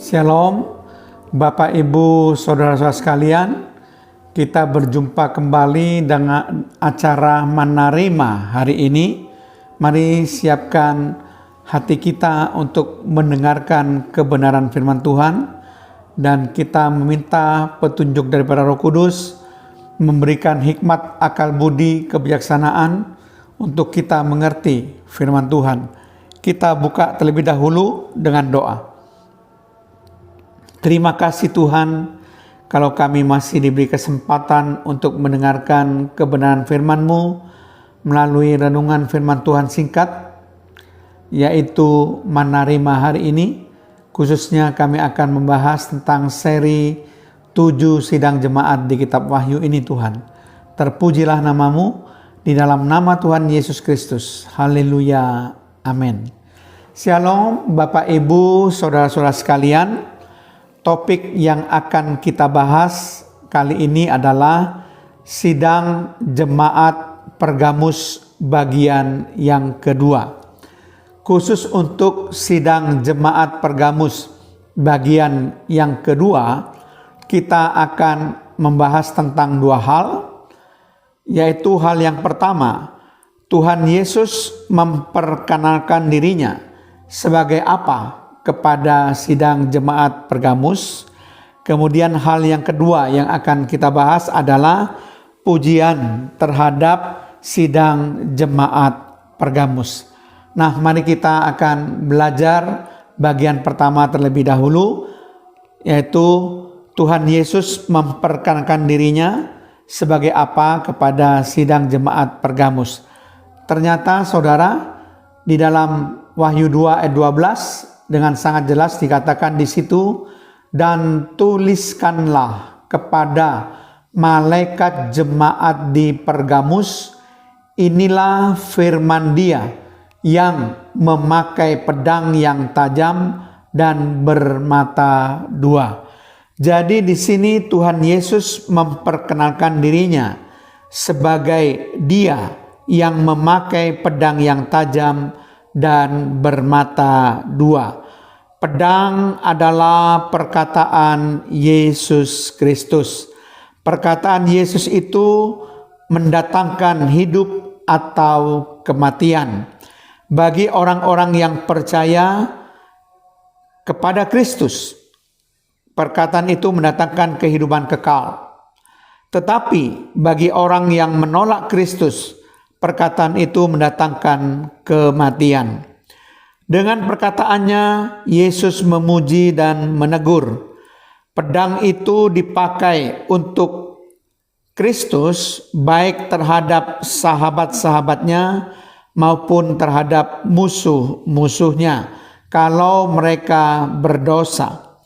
Shalom, Bapak Ibu Saudara-saudara sekalian. Kita berjumpa kembali dengan acara Menerima hari ini. Mari siapkan hati kita untuk mendengarkan kebenaran firman Tuhan, dan kita meminta petunjuk daripada Roh Kudus, memberikan hikmat, akal budi, kebijaksanaan untuk kita mengerti firman Tuhan. Kita buka terlebih dahulu dengan doa. Terima kasih Tuhan, kalau kami masih diberi kesempatan untuk mendengarkan kebenaran firman-Mu melalui renungan firman Tuhan singkat, yaitu Menerima hari ini. Khususnya kami akan membahas tentang seri 7 sidang jemaat di kitab Wahyu ini Tuhan. Terpujilah nama-Mu, di dalam nama Tuhan Yesus Kristus. Haleluya. Amin. Shalom Bapak Ibu Saudara-saudara sekalian. Topik yang akan kita bahas kali ini adalah sidang jemaat Pergamus bagian yang kedua. Khusus untuk sidang jemaat Pergamus bagian yang kedua, kita akan membahas tentang dua hal, yaitu hal yang pertama, Tuhan Yesus memperkenalkan dirinya sebagai apa kepada sidang jemaat Pergamus. Kemudian hal yang kedua yang akan kita bahas adalah pujian terhadap sidang jemaat Pergamus. Nah, mari kita akan belajar bagian pertama terlebih dahulu, yaitu Tuhan Yesus memperkenalkan dirinya sebagai apa kepada sidang jemaat Pergamus. Ternyata saudara, di dalam Wahyu 2 ayat 12 dengan sangat jelas dikatakan di situ, dan tuliskanlah kepada malaikat jemaat di Pergamus, inilah firman Dia yang memakai pedang yang tajam dan bermata dua. Jadi di sini Tuhan Yesus memperkenalkan dirinya sebagai Dia yang memakai pedang yang tajam dan bermata dua. Pedang adalah perkataan Yesus Kristus. Perkataan Yesus itu mendatangkan hidup atau kematian. Bagi orang-orang yang percaya kepada Kristus, perkataan itu mendatangkan kehidupan kekal. Tetapi bagi orang yang menolak Kristus, perkataan itu mendatangkan kematian. Dengan perkataannya, Yesus memuji dan menegur. Pedang itu dipakai untuk Kristus, baik terhadap sahabat-sahabatnya maupun terhadap musuh-musuhnya, kalau mereka berdosa.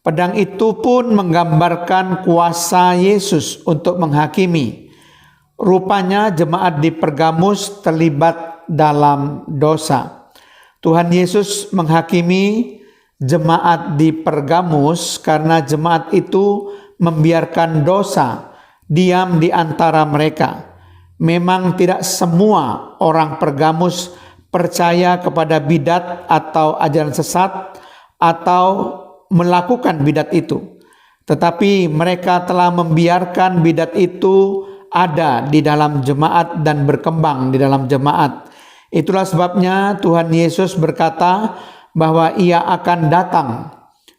Pedang itu pun menggambarkan kuasa Yesus untuk menghakimi. Rupanya jemaat di Pergamus terlibat dalam dosa. Tuhan Yesus menghakimi jemaat di Pergamus karena jemaat itu membiarkan dosa diam di antara mereka. Memang tidak semua orang Pergamus percaya kepada bidat atau ajaran sesat atau melakukan bidat itu. Tetapi mereka telah membiarkan bidat itu ada di dalam jemaat dan berkembang di dalam jemaat. Itulah sebabnya Tuhan Yesus berkata bahwa Ia akan datang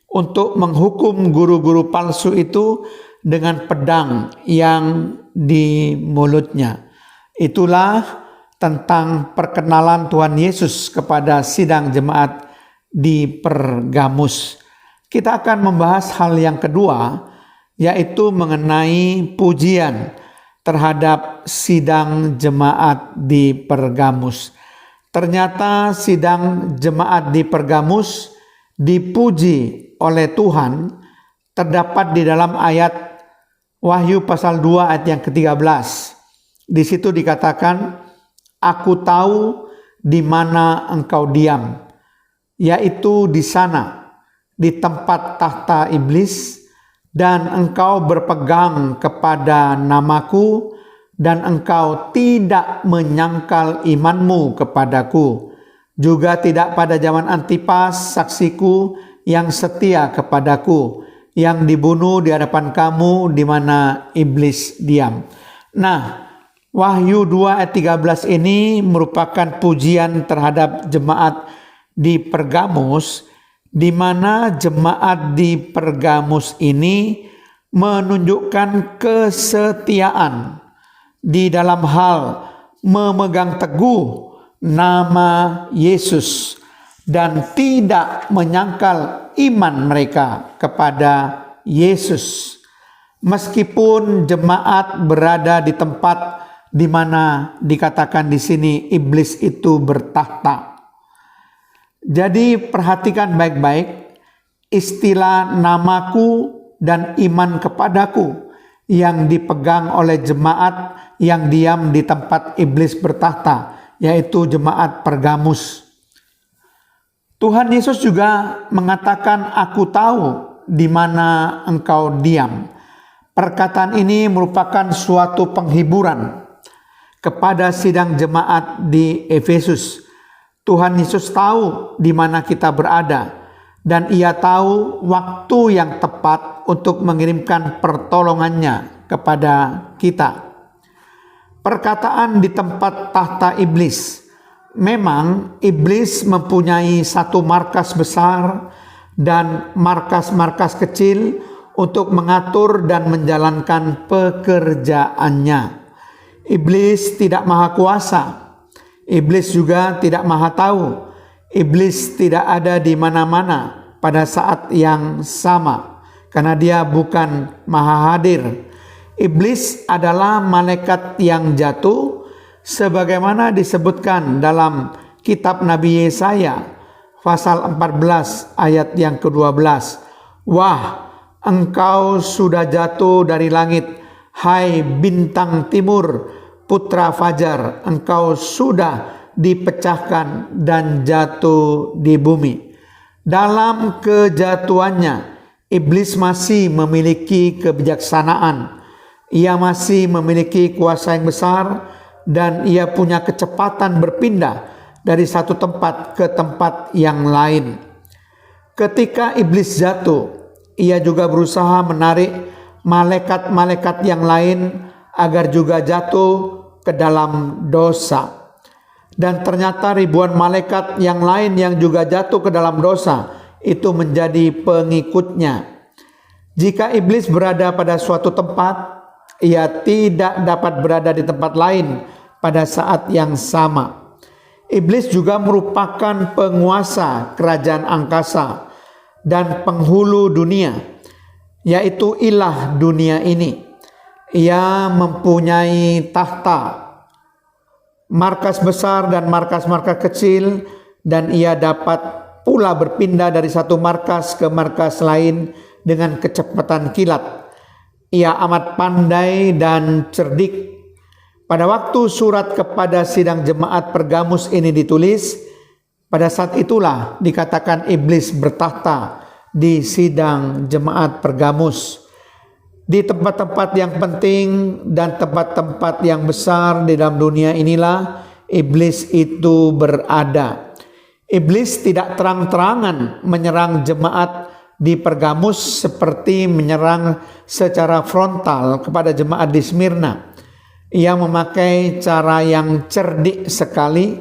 untuk menghukum guru-guru palsu itu dengan pedang yang di mulutnya. Itulah tentang perkenalan Tuhan Yesus kepada sidang jemaat di Pergamus. Kita akan membahas hal yang kedua, yaitu mengenai pujian terhadap sidang jemaat di Pergamus. Ternyata sidang jemaat di Pergamus dipuji oleh Tuhan, terdapat di dalam ayat Wahyu pasal 2 ayat yang ke-13. Di situ dikatakan, aku tahu di mana engkau diam, yaitu di sana, di tempat tahta iblis, dan engkau berpegang kepada namaku, dan engkau tidak menyangkal imanmu kepadaku, juga tidak pada zaman Antipas saksiku yang setia kepadaku, yang dibunuh di hadapan kamu di mana iblis diam. Nah, Wahyu 2 ayat 13 ini merupakan pujian terhadap jemaat di Pergamus, di mana jemaat di Pergamus ini menunjukkan kesetiaan di dalam hal memegang teguh nama Yesus dan tidak menyangkal iman mereka kepada Yesus. Meskipun jemaat berada di tempat di mana dikatakan di sini iblis itu bertahta. Jadi perhatikan baik-baik istilah namaku dan iman kepadaku yang dipegang oleh jemaat yang diam di tempat iblis bertahta, yaitu jemaat Pergamus. Tuhan Yesus juga mengatakan, "Aku tahu di mana engkau diam." Perkataan ini merupakan suatu penghiburan kepada sidang jemaat di Efesus. Tuhan Yesus tahu di mana kita berada, dan Ia tahu waktu yang tepat untuk mengirimkan pertolongannya kepada kita. Perkataan di tempat tahta iblis, memang iblis mempunyai satu markas besar dan markas-markas kecil untuk mengatur dan menjalankan pekerjaannya. Iblis tidak maha kuasa. Iblis juga tidak maha tahu. Iblis tidak ada di mana-mana pada saat yang sama, karena dia bukan maha hadir. Iblis adalah malaikat yang jatuh, sebagaimana disebutkan dalam kitab Nabi Yesaya, pasal 14 ayat yang ke-12. "Wah, engkau sudah jatuh dari langit, hai bintang timur, putra fajar, engkau sudah dipecahkan dan jatuh di bumi." Dalam kejatuhannya, iblis masih memiliki kebijaksanaan. Ia masih memiliki kuasa yang besar dan ia punya kecepatan berpindah dari satu tempat ke tempat yang lain. Ketika iblis jatuh, ia juga berusaha menarik malaikat-malaikat yang lain agar juga jatuh ke dalam dosa. Dan ternyata ribuan malaikat yang lain yang juga jatuh ke dalam dosa itu menjadi pengikutnya. Jika iblis berada pada suatu tempat, ia tidak dapat berada di tempat lain pada saat yang sama. Iblis juga merupakan penguasa kerajaan angkasa dan penghulu dunia, yaitu ilah dunia ini. Ia mempunyai tahta, markas besar dan markas-markas kecil, dan ia dapat pula berpindah dari satu markas ke markas lain dengan kecepatan kilat. Ia amat pandai dan cerdik. Pada waktu surat kepada sidang jemaat Pergamus ini ditulis, pada saat itulah dikatakan iblis bertahta di sidang jemaat Pergamus. Di tempat-tempat yang penting dan tempat-tempat yang besar di dalam dunia inilah iblis itu berada. Iblis tidak terang-terangan menyerang jemaat di Pergamus seperti menyerang secara frontal kepada jemaat di Smyrna. Ia memakai cara yang cerdik sekali,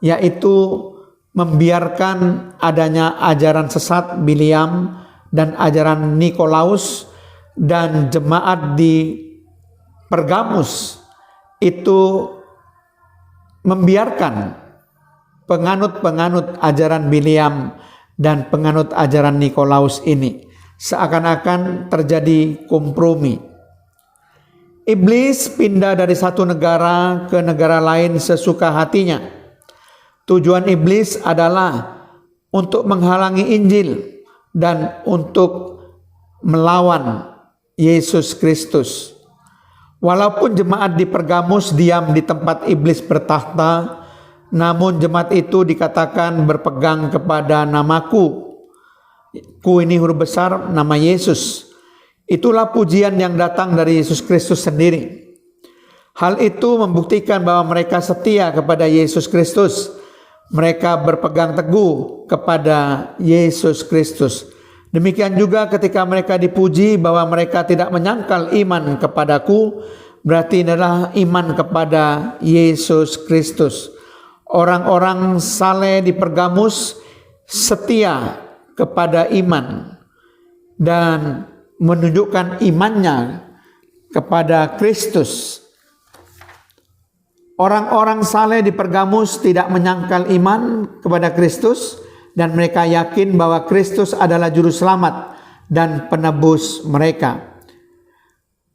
yaitu membiarkan adanya ajaran sesat Biliam dan ajaran Nikolaus, dan jemaat di Pergamus itu membiarkan penganut-penganut ajaran Biliam dan penganut ajaran Nikolaus ini. Seakan-akan terjadi kompromi. Iblis pindah dari satu negara ke negara lain sesuka hatinya. Tujuan iblis adalah untuk menghalangi Injil dan untuk melawan Yesus Kristus. Walaupun jemaat di Pergamus diam di tempat iblis bertahta, namun jemaat itu dikatakan berpegang kepada namaku. Ku ini huruf besar, nama Yesus. Itulah pujian yang datang dari Yesus Kristus sendiri. Hal itu membuktikan bahwa mereka setia kepada Yesus Kristus. mereka berpegang teguh kepada Yesus Kristus. Demikian juga ketika mereka dipuji bahwa mereka tidak menyangkal iman kepadaku, berarti adalah iman kepada Yesus Kristus. Orang-orang saleh di Pergamus setia kepada iman dan menunjukkan imannya kepada Kristus. Orang-orang saleh di Pergamus tidak menyangkal iman kepada Kristus dan mereka yakin bahwa Kristus adalah juru selamat dan penebus mereka.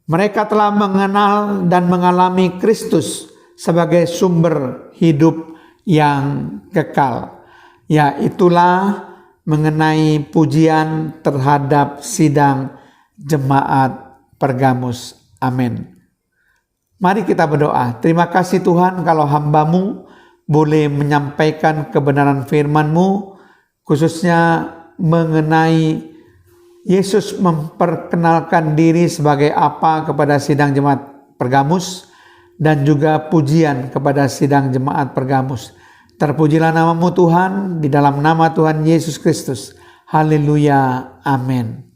Mereka telah mengenal dan mengalami Kristus sebagai sumber hidup yang kekal. Ya, itulah mengenai pujian terhadap sidang jemaat Pergamus. Amin. Mari kita berdoa. Terima kasih Tuhan kalau hamba-Mu boleh menyampaikan kebenaran firman-Mu, khususnya mengenai Yesus memperkenalkan diri sebagai apa kepada sidang jemaat Pergamus, dan juga pujian kepada sidang jemaat Pergamus. Terpujilah nama-Mu Tuhan, di dalam nama Tuhan Yesus Kristus. Haleluya. Amin.